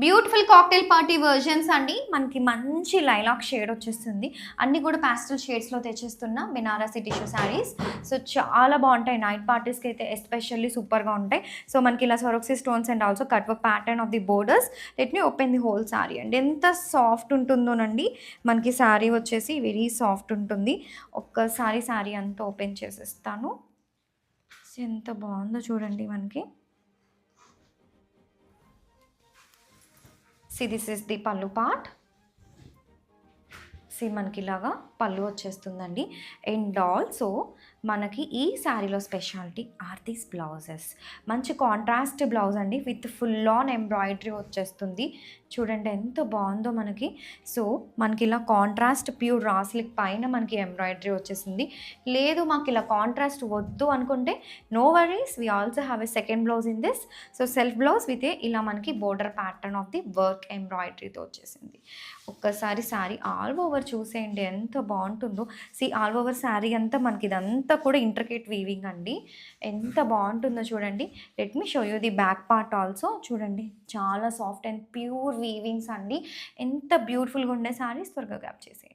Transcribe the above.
Beautiful cocktail party versions అండి. మనకి మంచి లైలాక్ షేడ్ వచ్చేస్తుంది. అన్నీ కూడా పాస్టల్ షేడ్స్‌లో తెచ్చేస్తున్న బెనారసి టిష్యూ శారీస్. సో, చాలా బావుంటాయి. నైట్ పార్టీస్‌కి అయితే ఎస్పెషల్లీ సూపర్‌గా ఉంటాయి. సో, మనకి ఇలా Swarovski stones and also cut work pattern of the borders. Let me open the whole sari అండి. ఎంత సాఫ్ట్ ఉంటుందోనండి. మనకి శారీ వచ్చేసి వెరీ సాఫ్ట్ ఉంటుంది. ఒక్కసారి శారీ అంతా ఓపెన్ చేసేస్తాను. సో, ఎంత బావుందో చూడండి మనకి. See, this is the pallu part. See, మనకి ఇలాగా పళ్ళు వచ్చేస్తుందండి. అండ్ ఆల్సో మనకి ఈ శారీలో స్పెషాలిటీ ఆర్ దీస్ బ్లౌజెస్. మంచి కాంట్రాస్ట్ బ్లౌజ్ అండి విత్ ఫుల్ ఆన్ ఎంబ్రాయిడరీ వచ్చేస్తుంది. చూడండి ఎంత బాగుందో మనకి. సో, మనకి ఇలా కాంట్రాస్ట్ ప్యూర్ రా సిల్క్ పైన మనకి ఎంబ్రాయిడరీ వచ్చేసింది. లేదు మాకు ఇలా కాంట్రాస్ట్ వద్దు అనుకుంటే no worries, we also have a second blouse in this. So, self blouse with ఇలా మనకి border pattern of the work ఎంబ్రాయిడరీతో వచ్చేసింది. ఒక్కసారి శారీ ఆల్ ఓవర్ చూసేయండి ఎంత బాగుంటుందో. ఆల్ ఓవర్ శారీ అంతా మనకి ఇదంతా కూడా ఇంట్రికేట్ వీవింగ్ అండి. ఎంత బాగుంటుందో చూడండి. Let me show you the back part also. చూడండి చాలా సాఫ్ట్ అండ్ ప్యూర్ వీవింగ్స్ అండి. ఎంత బ్యూటిఫుల్గా ఉండే శారీస్ త్వరగా గ్రాప్ చేసేయండి.